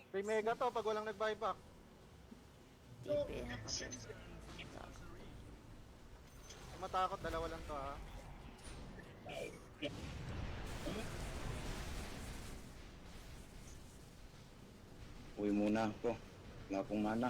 May mega to pag walang nag-buyback. TP na ko dun. Matakot, dalawa lang to ha. Uwi muna ako. Wala akong mana.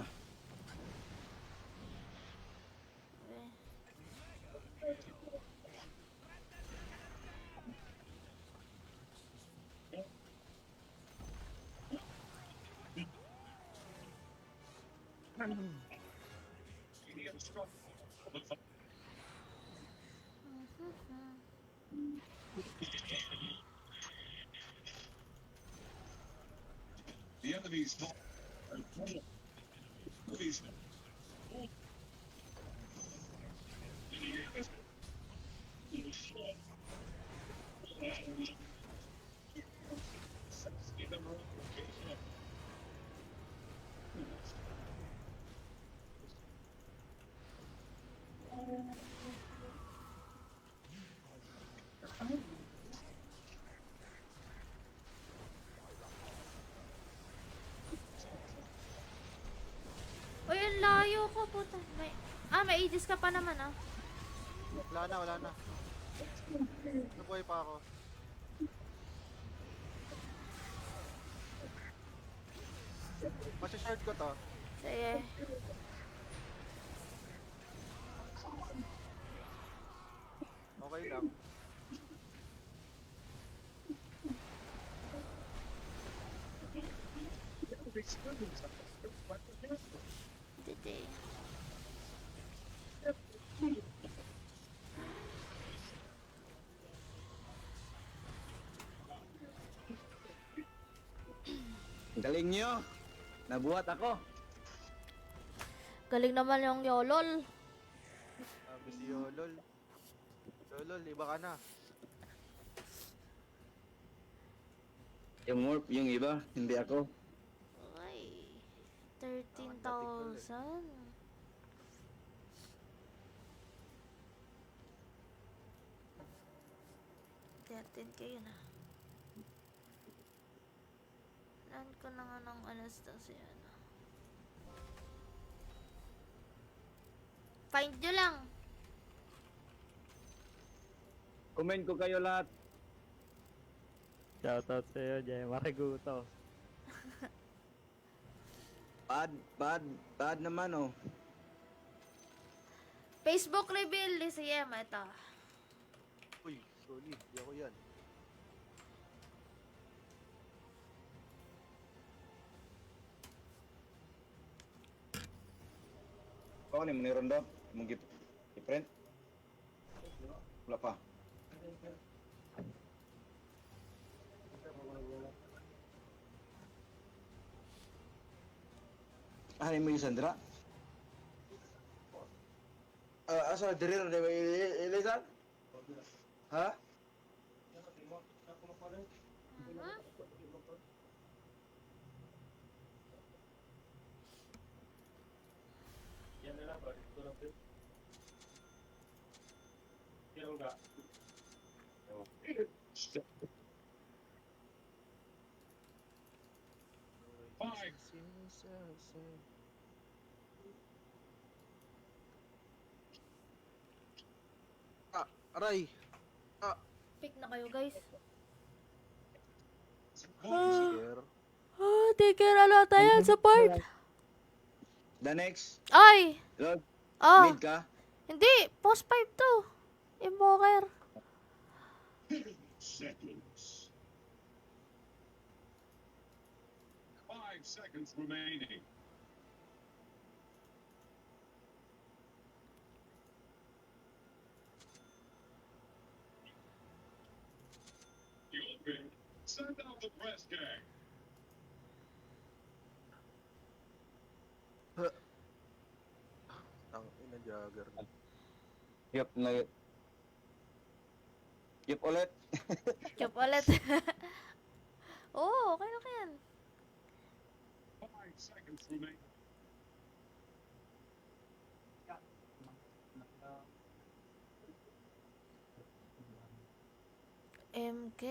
The enemy's not. Please. Uy, ang layo ko, puta. May aegis ka pa naman, ah. Wala na, wala na. Nabuhay pa ako. Masya-short ko to. Sige. Okay lang. Dede. Galing nyo. Nabuhat ako. Galing naman yung Yolol. Sabi si Yolol. Yolol, iba ka na. Yung morph, yung iba, hindi ako. Ay, 13,000. K yun, ah. Land ko na nga ng Anastasia, ano. Find nyo lang. Comment ko kayo lahat. Shoutout sa'yo, Jay Mariguto. Bad naman oh. Facebook reveal ni si Emma, ito. Uy, sorry. Di ako yan. Ako ni Muniron daw. Mong i-print. Wala pa. Ah, mo yung Sandra? Asa, diri na ba ilisan? Ha? Five. Ah, aray. Pick na kayo, guys. Scare. Take care, alata yan, support. The next. Ay! Lord, Oh, mid ka? hindi. Post 5 to. Invoker. Seconds. 5 seconds remaining. You'll be. Send out the press gang. Ang ina jagger. Yup na. Yup ulit. Chop ulit. Oo, okay na yan. 5 seconds remaining. MK.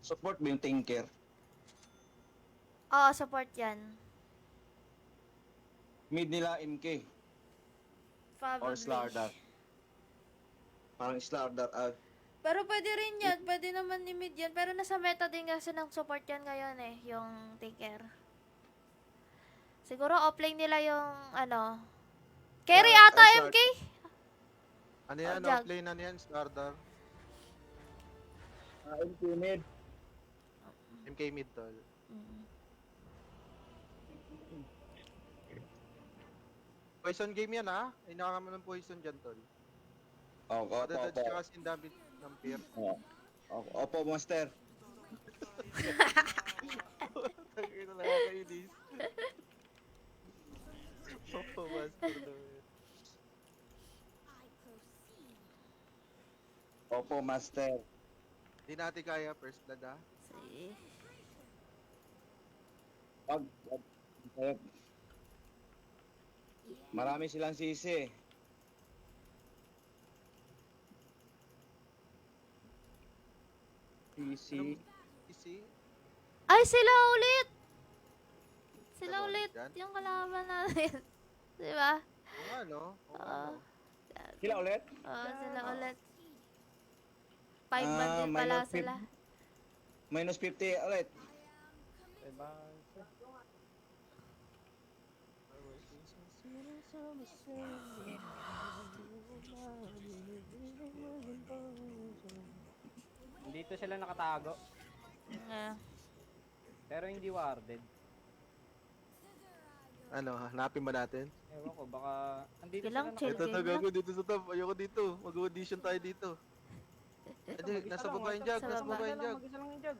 Support ba yung Tinker? Oo, support yan. Mid nila MK or Probably. Slardar. Parang Slardar. Pero pwede rin yan. Pwede naman ni mid yan. Pero nasa meta din kasi ng support yan ngayon eh. Yung Tinker. Siguro offlane nila yung ano. Carry ata Slard- MK. Ano yan? Jag. Offlane ano yan? Stardar. MK mid. MK mid tol. Mm. Poison game yan ha? Inaka mo ng poison dyan tol. Opo. Madadodge ka kasi ang dami ng peer. Opo, Master. Tangina na nakakainis. Opo, master daw yun. Opo, Master. Di natin kaya first blood ha? Sige. Wag. Marami silang sisi. Sisi. Easy. Ay, sila ulit! Sila Dalawa ulit dyan? yung kalaban natin. Diba? Oo nga no? Oo nga, Oo. no? Sila ulit? Oo, sila ulit. 5 man din may pala outfit. sila. Minus 50 ulit. Dito sila nakatago. Yeah. Pero hindi warded. Ano, hanapin ba natin? Ewan ko, baka... Andito Ilang sila chill Ito game gago dito sa top. Ayoko dito. Mag-audition tayo dito. Hindi, nasa baba yung jag. Sa Nasa baba. baba yung jag. Mag-isa lang yung jug.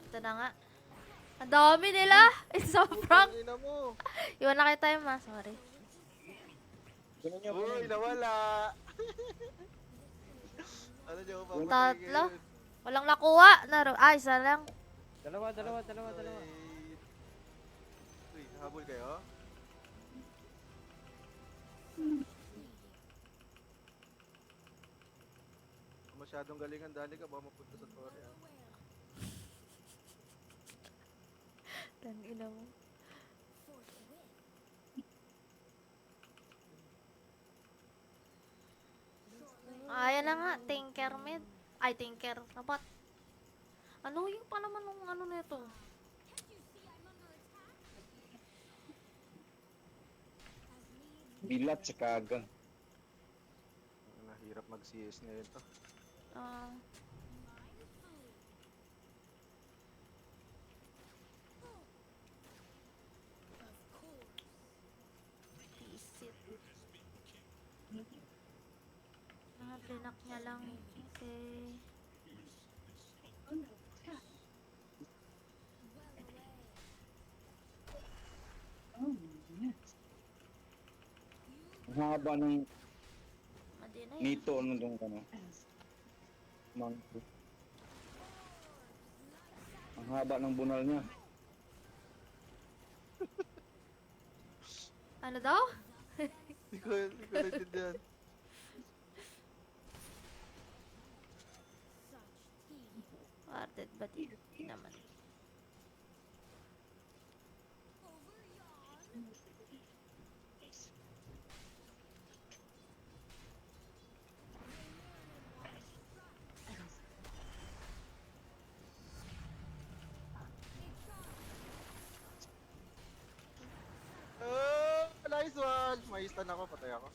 Ito na nga. Ang dami nila! It's so prank! Ina mo. Iwan na kayo time ah, sorry. Kunin nyo, Uy, kunin. nawala. Ano niyo pa? Tatlo? Walang nakuha! Ay, isa lang. Dalawa. Uy, habol kayo? Masyadong galingan dali ka, baka mapunta sa Torre. Ah. Tangina mo. Ayan na nga, Tinker mid. Ay, Tinker. Rabat. Ano yung pa naman nung ano nito? Bilat sa kagang. Nahirap mag-CS ngayon to. Ah. Pisit. Blinak niya lang. Okay. Ang haba ng Madi na yun. nito, ano dong ano. Monkey. Ang haba ng bunal niya. Ano daw? Hindi ko naintindihan. Warded ba di naman? Oh, nice one! May stun ako, patay ako.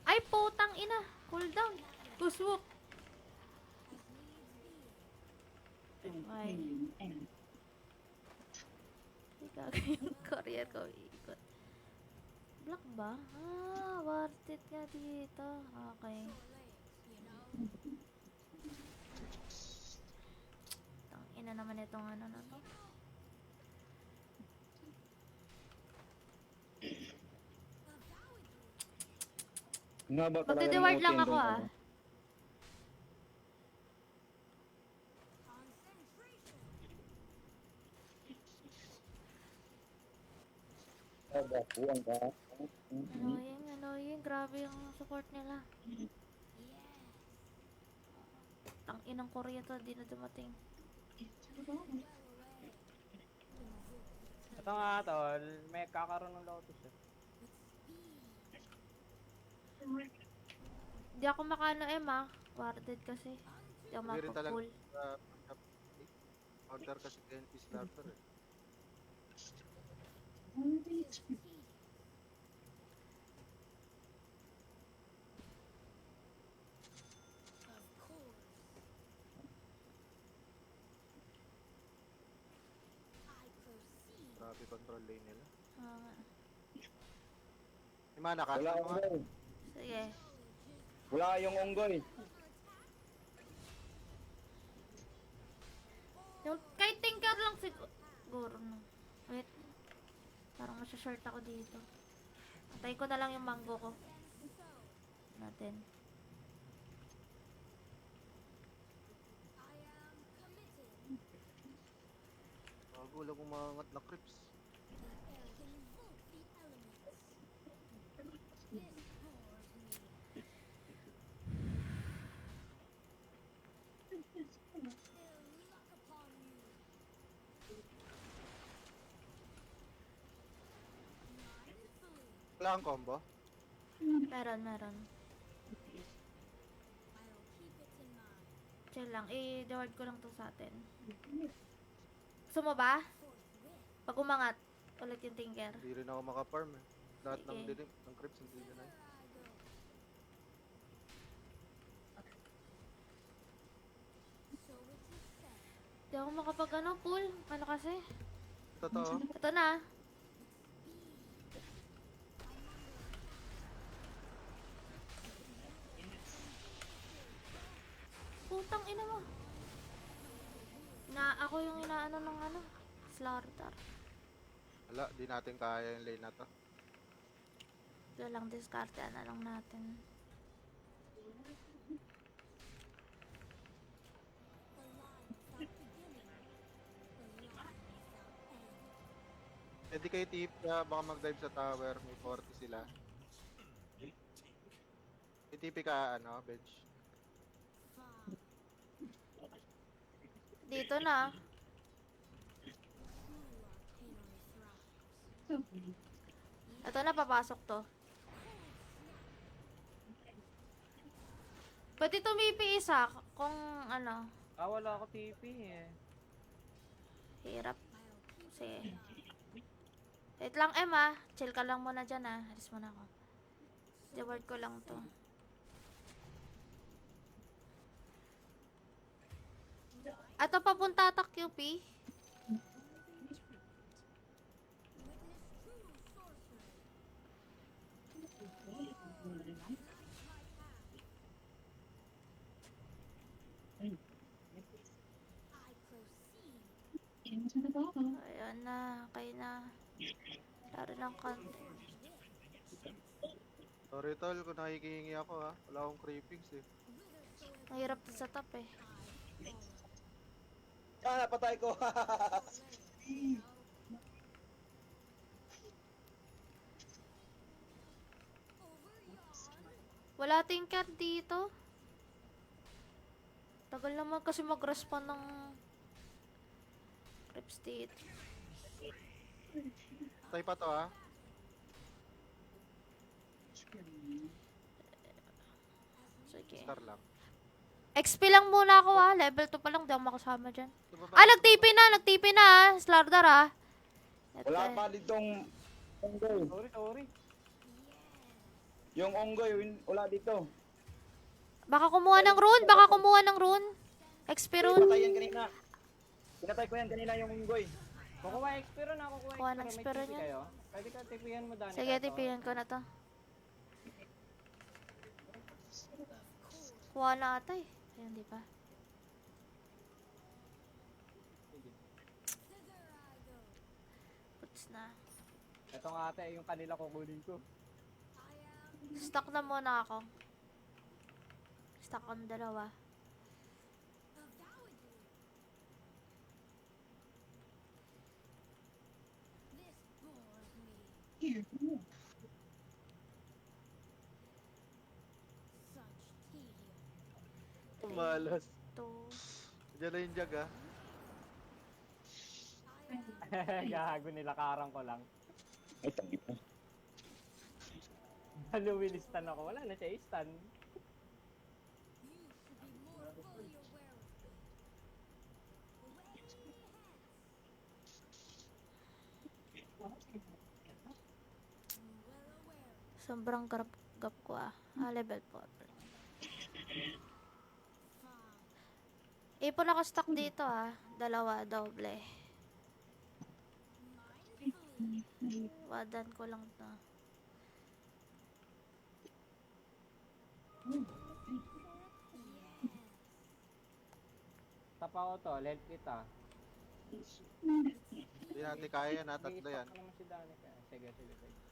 Ay, putang ina. Cool down. Kuswok. Ay. Gaga yung career ko. Ikot. Black ba? Ah, worth it nga dito. Okay. Tangina naman itong ano na to. Ang haba talaga ng Magde-reward lang ulti ako nung ah. ano. Buwan ka. Annoying. Grabe yung support nila. Inang Korea to, di na dumating. Ito nga, tol. May kakaroon ng Lotus eh. Di ako makano warded kasi. Di ako Hindi rin talaga mapapull. order kasi NP starter eh. Grabe control lane nila. Ah, May mana ka? Wala Ano nga? unggoy. sige. Wala yung unggoy. Kahit tinker lang siguro. No. Wait. Parang masya-short ako dito. Patay ko na lang yung mango ko. Natin. Bago lang umangat na creeps. Wala kang combo? Meron. Chill lang. I-deward ko lang to sa atin. Gusto mo ba? Pag umangat, ulit yung tinker. Hindi rin ako maka-farm eh. Lahat ng Sige. dilim, ng creeps hindi na eh. Di ako makapag pull. Ano kasi? Totoo. Ito na. Putang ina mo. Ako yung inaano ng slaughter. Wala, di natin kaya yung lane na to. Wala lang, diskarte na lang natin. Pwede kayo tip na baka mag-dive sa tower, may 40 sila. May TP ka bench. Dito na. Ito na, papasok to. Pwede tumipi isa kung Wala ako TP eh. hirap. Sige. Wait lang, Emma. Chill ka lang muna dyan, Alis muna ako. Deward ko lang to. Ato papunta ata QP. Ayan na, kayo na. Laro ng konti. Sorry tol, kung nakikihingi ako wala akong creepings eh. Mahirap to sa top eh. Napatay ko. Wala tinker dito. Tagal naman kasi mag-respawn ng creeps dito. Tay pa to Sige. Star lang. XP lang muna ako Level 2 pa lang, di ako makasama dyan. Tumaba- Nag-TP na Slardar Wala pa ditong unggoy. Sorry. Yung unggoy, wala dito. Baka kumuha ng rune. XP rune. Pinatay yan kanina. Pinatay ko yan kanina yung unggoy. Kukuha expiro na, Kuha ng May expiro TP niyan. kayo? Pwede ka TP-yan mo, Dani. Sige, tipihan ko na to. Kuha na ata eh. Ayun, di ba? Puts na. Ito nga ate, yung kanila kukunin ko. Stock na muna ako. Stock ang dalawa. Malas. to. Diyan na yung jag ah. Gago, nilakaran ko lang. Ay, tangit na. Luwilistan ako. Wala na siya i-stun. Sobrang gap ko ah. Level 4. Ipon ako stock dito ah. Dalawa, doble. Wadan ko lang to. Tapa ko to. Lelt kita. Hindi natin kaya yan ha. Tatlo yan. I-stop ko naman si Danica. Sige, sige, sige.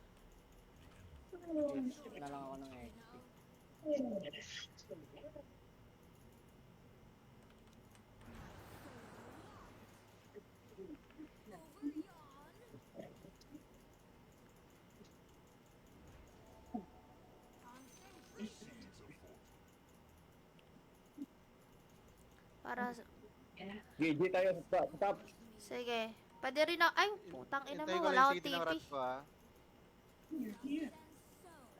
Skip na lang ako ng XP. Para, GG tayo sa top. sige. Pwede rin ako, ay, putang ina Hintay mo, ko wala lang yung akong city ng TP. rat ko ah.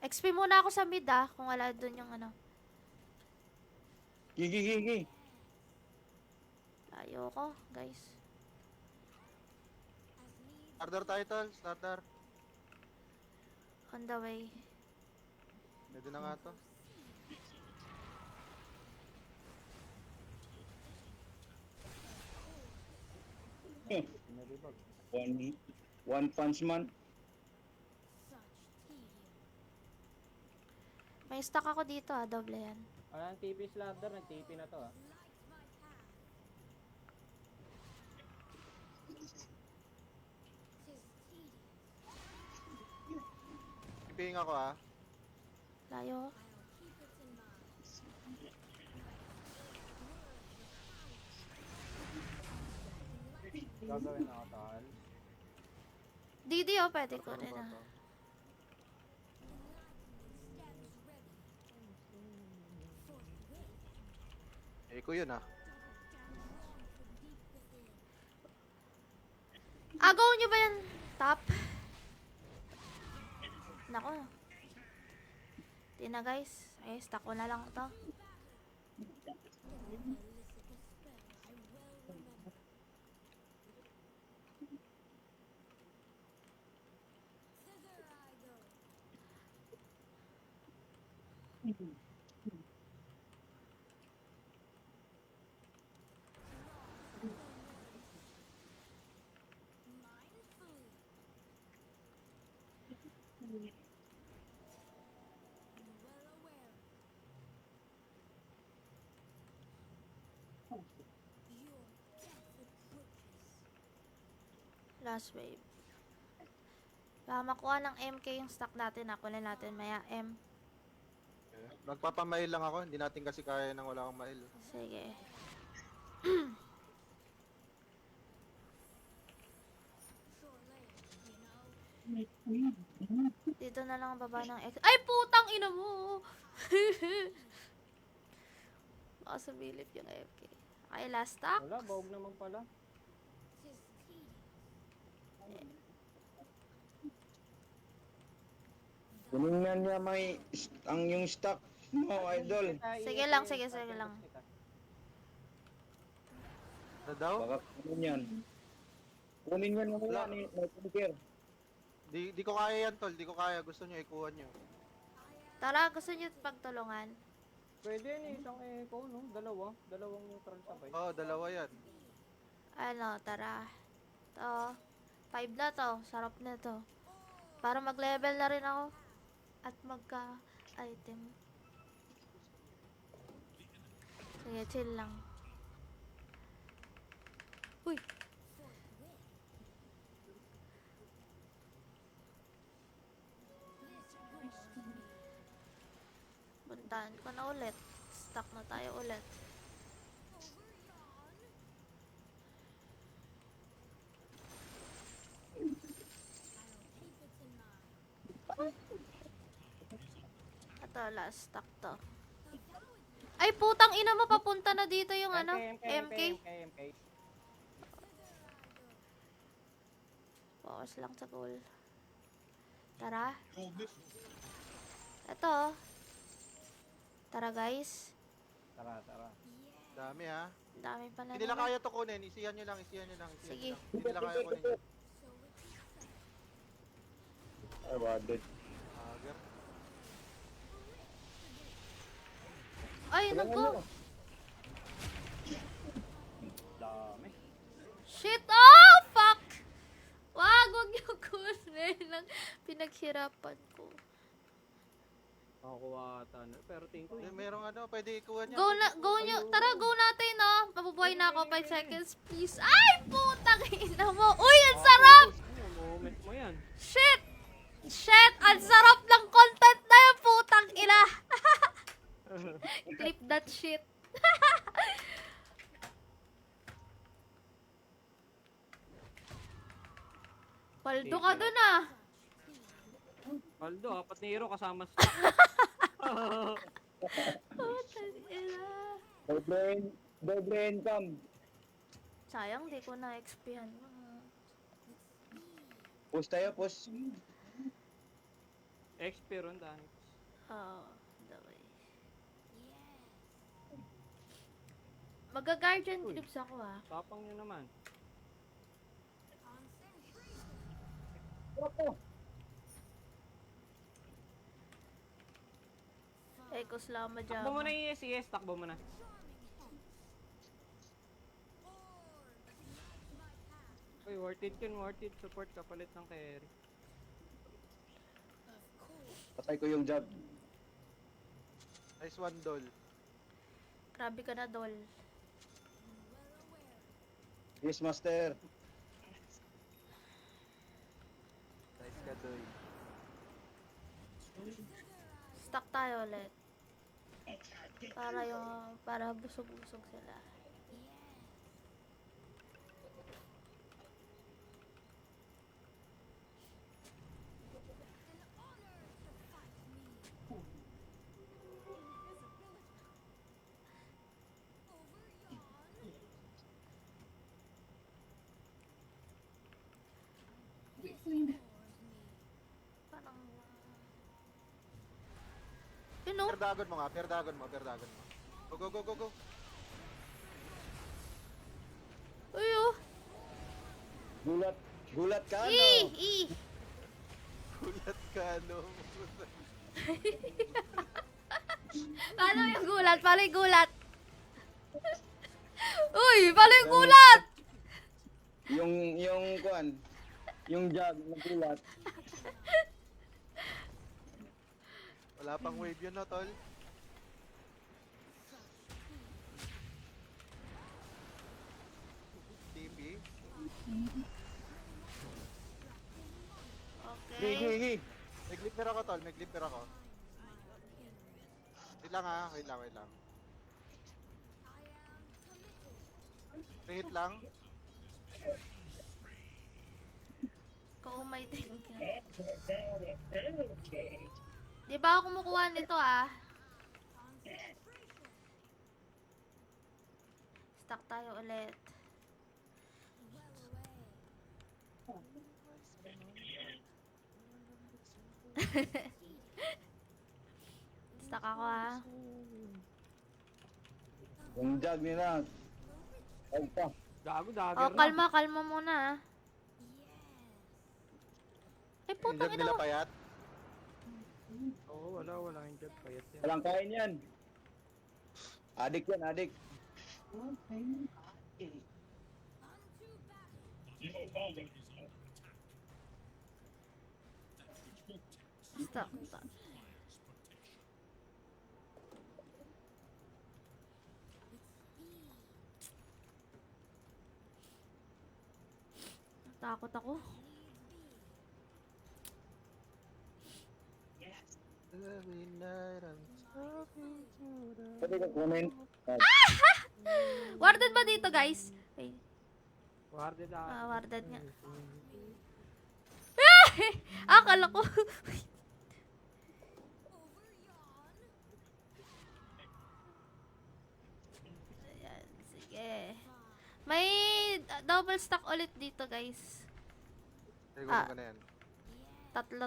XP muna ako sa mid ah, kung wala dun yung ano. Gigi, gigi. Layo ko, guys. Starter tayo tol. Starter. On the way. Pwede na nga to. Nalibag. One punch man. May stock ako dito ah, doble yan. Wala ng TP sladder. Nag-TP na to ah. Iping ako ah. Layo. Gagawin ako tal. Didi oh, pwede ko rin ah. Eko yun ah. Agaw nyo ba yan? Top? Nako. Di na guys. Ay, stock ko na lang to. Last wave. Baka makuha ng MK yung stock natin. Kunin natin maya M. Magpapamail lang ako. Hindi natin kasi kaya nang wala akong mail. Sige. Dito na lang ang baba ng X. Ay, putang ina mo! Baka sumilip yung FK. Okay, last stock. Wala, bawag naman pala. Kunin nga niya may ang yung stock mo, idol. Sige lang, sige lang. Ano daw? Baka kunin yan. Kunin yan mo Wala. yan, may tinker. Di ko kaya yan tol. Di ko kaya. Gusto nyo ikuha nyo. Tara, gusto niyo pagtulungan? Pwede yan eh, isang echo, no? Dalawang neutral sabay. Oo, dalawa yan. Ano, tara. To. 5 na to. Sarap na to. Para mag-level na rin ako. At magka-item. Sige, chill lang. Uy! Puntahan ko na ulit. Stuck na tayo ulit. Ito, last stock to. Ay, Ay, putang ina mo, papunta na dito yung ano, MK. MK. Focus lang sa goal. Tara. Ito. Oh. Tara, guys. Tara, tara. Dami ha. Ang dami pa na Hindi nila nila. kaya to kunin. Isihan nyo lang. Sige. Hindi nila kaya kunin yun. Ay, warded. Agar. Ay, nagko. Dami. Shit! Oh, fuck! Wag niyo kunin lang pinaghirapan ko. Nakakuha ata. Pero tingin ko Merong ano, pwede ikuha niya. Go nyo. Tara, go natin, no? Mabubuhay na ako 5 seconds, please. Ay, putang ina mo. Uy, ang sarap! Moment mo yan. Shit! Shit! Ang sarap ng content na yung putang ina! Clip that shit. Paldo ka dun ah. Aldo, 4 na hero kasama sa... Putang ina. Doble income. Sayang, di ko na XP-han. Push tayo, push. XP ron, Danix. Oh, daway. Maga-guardian clips ako ah. Tapang nyo naman. Ekos lama dyan. Takbo mo na yung ES, takbo mo na. Uy, worth it yun, worth it. Support kapalit ng carry. Patay ko yung job. Nice one, Dol. Grabe ka na, Dol. Yes, master. Nice ka, Dol. Stuck tayo ulit. Para busog-busog sila. Parang... You know? Perdagon mo nga, perdagon mo. Go, go. Uy, oh. Gulat ka, no? Gulat ka, no? Paano yung gulat? Paano yung gulat? Uy, paano yung gulat? Yung kuan. Yung job, nagulat. Wala pang wave yun, no, tol? TP. Okay. Higi. May glipper ako, tol. Wait lang ha. Wait lang. Hit lang. Kaumay din ka. Di ba ako kumukuha nito ah? Stuck tayo ulit. Stuck ako ah. Yung job nila. Ay pa. Gago, dagger Oh, kalma muna ah. Eh, Yung putang job ina nila mo. payat. Oo, wala yung job payat yan. Walang kain yan. Adik yan, adik. Stuck. Takot ako. Every night I'm talking to the... Pwede ka kunin. Warded ba dito, guys? Wait. Warded ako. Warded nga. Akala ko. May double stack ulit dito, guys. Ay, Ah. ko na yan.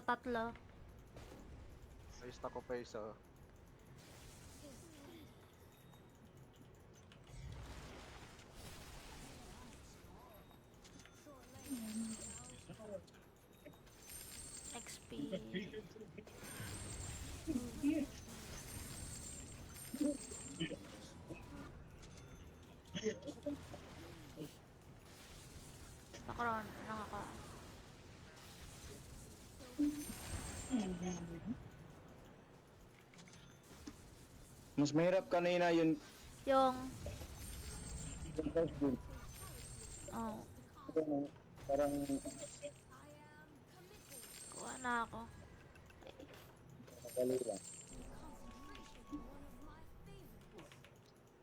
Tatlo. May stock ko pa isa. XP. Nakaroon lang ako. Mas mahirap kanina yung Yung... Oh, parang kuha na ako. nakali lang.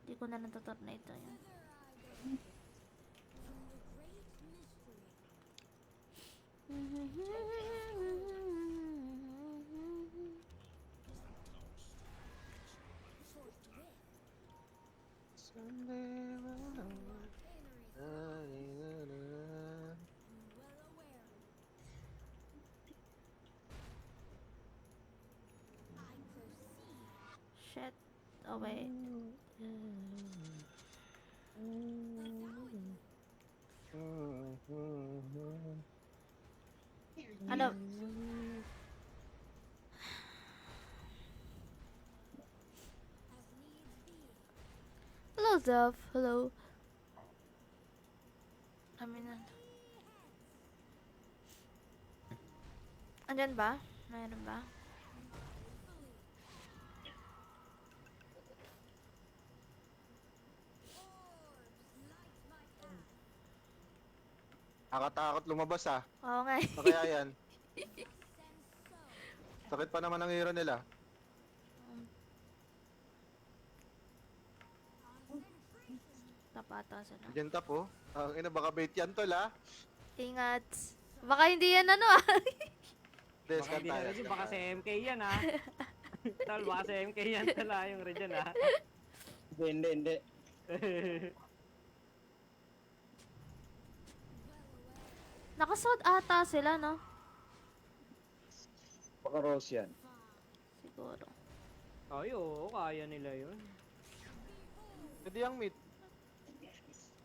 Hindi ko na natutot na ito yun. Someday when I want- Shit. Oh, wait. Ano? Hello, Zev. Hello. Na. Andyan ba? Mayroon ba? Nakatakot lumabas ah. Oo nga eh. Ano kaya yan? Sakit pa naman ang hero nila. Tapata sila. Diyan tap oh. Ang ina baka bait yan tol ah. Ingat. Baka hindi yan ano ah. Des, Baka hindi na kanta, Regine, baka sa MK yan ha. Tol, baka sa MK yan tala yung Regine ha. Hindi. Nakasod ata sila, no? Baka Rose yan. Siguro. Ay, oo, kaya nila yun. Hindi ang meat.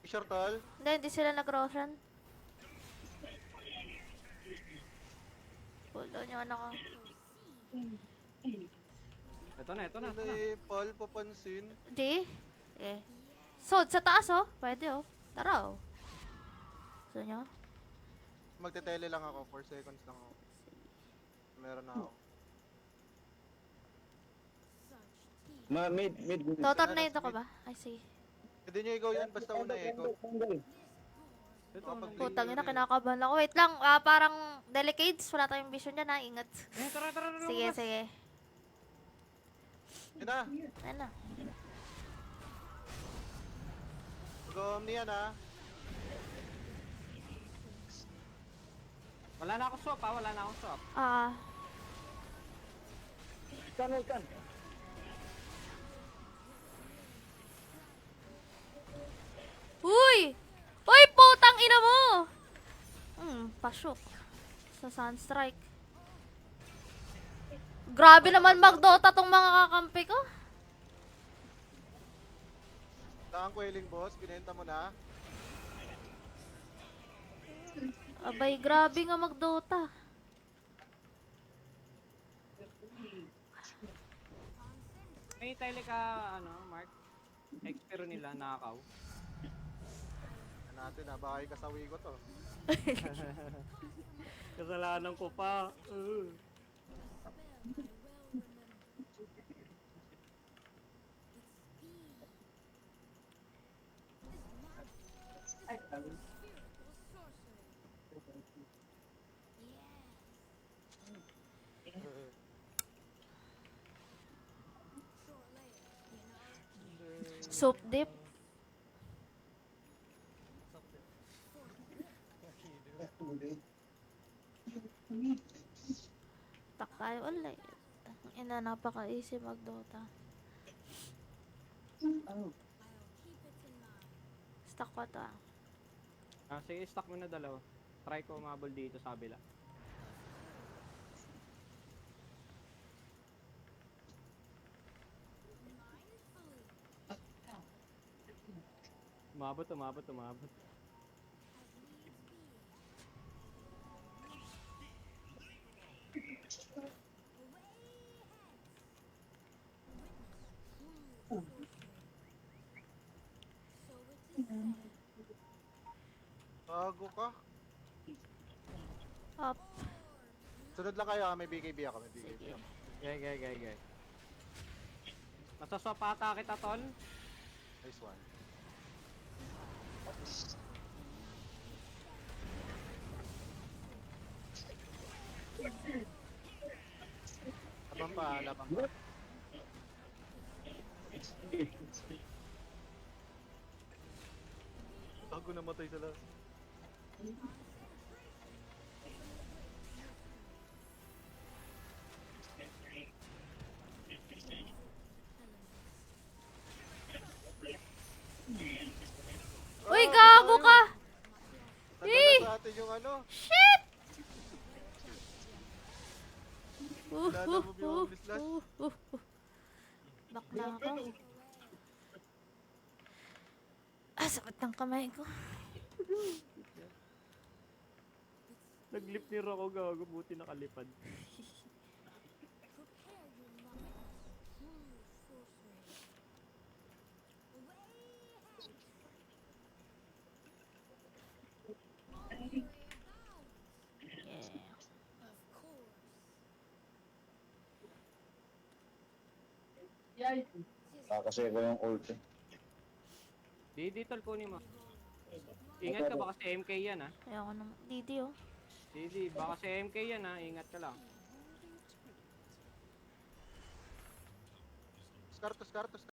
Sure tol. Hindi sila nag-roshan. Pulo niyo ano ko. Ito na. Hindi Paul papansin. Di? Eh. Sod sa taas, oh. Pwede, oh. Tara, oh. Gusto nyo? Magte-tele lang ako. 4 seconds lang ako. Meron na ako. Mid. Totornado ka ba? I see. Hindi nyo ikaw yan. Basta una ikaw. Ito, Kapag- Putang ina, kinakabahan ako. Wait lang, parang delicates. Wala tayong vision dyan, ha. Ingat. tara. Sige. Yun na. Ano? Mag-omni yan ah. Wala na akong swap ha, wala na akong swap. Kan. Uy! Uy, putang ina mo! Pasok. Sa Sunstrike. Grabe naman mag-Dota tong mga kakampi ko. Saan Quelling boss? Binenta mo na? Abay, grabe nga mag-Dota. May tele ka, Mark? Expero nila, nakakaw. Yan natin ah. Baka ikasawi ko to. Kasalanan ko pa. Soup dip. Tak tayo ulit. Ina, napaka-easy mag-Dota. Basta stock ko to ah. Sige, stock mo na dalawa. Try ko umabol dito sa kabila. Umabot. Bago ka. Up. Sunod lang kayo, may BKB ako, may BKB Sige. ako. Gay. Masaswap ata kita, tol. Nice one. Labang pa. Bago namatay sa last. Uy, gago ka! Tagal Eh! na sa atin yung ano. Shit! Lala mo yung Bislas? Back na ako. Sakit ng kamay ko. Naglip ni Rocco, gago. Buti nakalipad. Kasi ko yung ult eh. Di tol, kunin mo. Ingat ka, baka si MK yan ha. Ayoko naman. Didi oh. Di, baka si MK yan ha. Ingat ka lang. Scar to.